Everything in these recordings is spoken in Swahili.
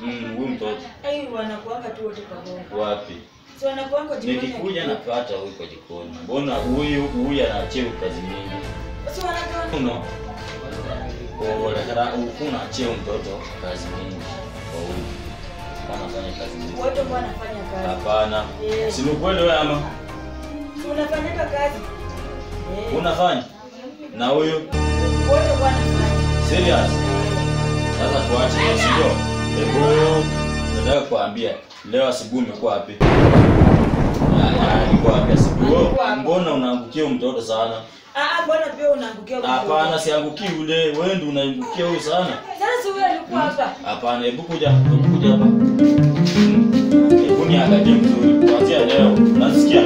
Huyu mtoto. Wanakuanga tu wote pamoja. Wapi? Si wanakuanga jikoni. Nikikuja napata huko jikoni. Mbona huyu anachea kazi mingi? Si wanakuanga. No. Kuna cheo mtoto kazi mingi kwa huyu. Wanafanya kazi mingi. Wote wanafanya kazi. Hapana. Si ni kweli wewe ama? Unafanya kazi? Unafanya? Na huyu? Wote wanafanya. Serious? Sasa tuache hiyo sio? Hebu nataka kuambia leo asubuhi umekuwa wapi? Nilikuwa wapi asubuhi? Mbona unaangukia mtoto sana? Mbona pia unaangukia mtoto? Hapana, siangukii yule. Wewe ndio unaangukia huyu sana. Sasa wewe alikuwa hapa. Hapana, hebu kuja hapa. Hebu niangalie mzuri. Kuanzia leo. Unasikia?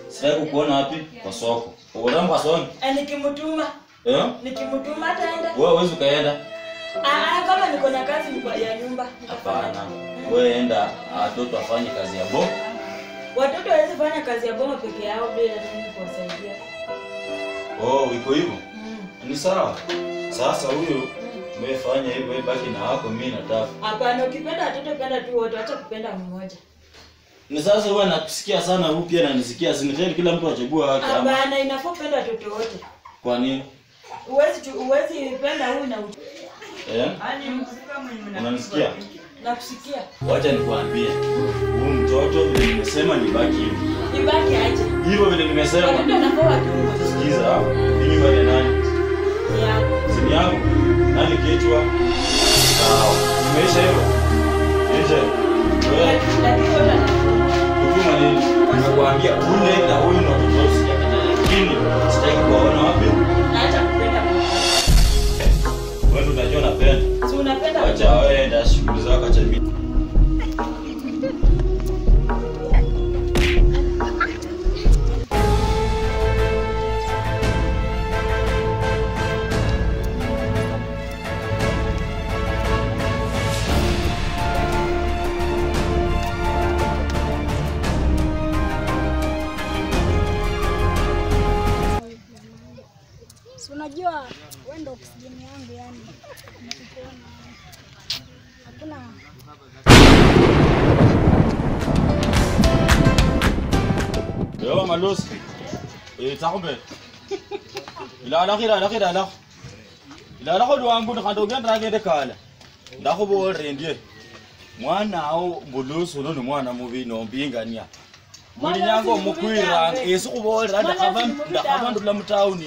Sitaki kukuona wapi? Kwa soko. Unaomba soko? Nikimtuma. Nikimtuma ataenda. Wewe huwezi kaenda. Kama niko na kazi ya nyumba. Hapana. Wewe enda watoto afanye kazi ya boma. Watoto hawezi fanya kazi ya boma peke yao bila mimi kuwasaidia. Iko hivyo? Ni sawa. Sasa huyo umefanya hivyo, baki na wako, mimi nataka. Hapana, ukipenda watoto penda tu wote, acha kupenda mmoja. Ni sasa wewe nakusikia sana, huyu pia ananisikia, siniteni kila mtu achagua wake. Hapana, inafaa kupenda watoto wote. Kwa nini? Uwezi penda huyu na huyu. Unanisikia? Nakusikia. Wacha nikwambie. Huyu mtoto vile nimesema nibaki hivi. Nibaki aje? Hivyo vile nimesema. Watoto wanafaa wakiunga. Sikiza, mimi bado nani? Sini yangu. Nani kichwa? Sawa. Umeisha hivyo? Isha. Kutuma nini? Nakwambia ule na huyu na mtoto sijakana. Lakini sitaki kuwaona wapi? Naacha kupenda mmoja. Wewe unajua napenda. Si unapenda? Acha wewe enda shughuli zako, acha mimi. Unajua wewe ndio oksijeni yangu yani. Nikikuona hakuna Yo malos. Takumbe. Ila khida. Ila khodu wangu ndikhanto gendra ngende kala. Ndakhubo rendie. Mwana au bulusu lo ni mwana mubi no mbingania. Muri nyango mukwira esi kubolera ndakhabandu la mutauni.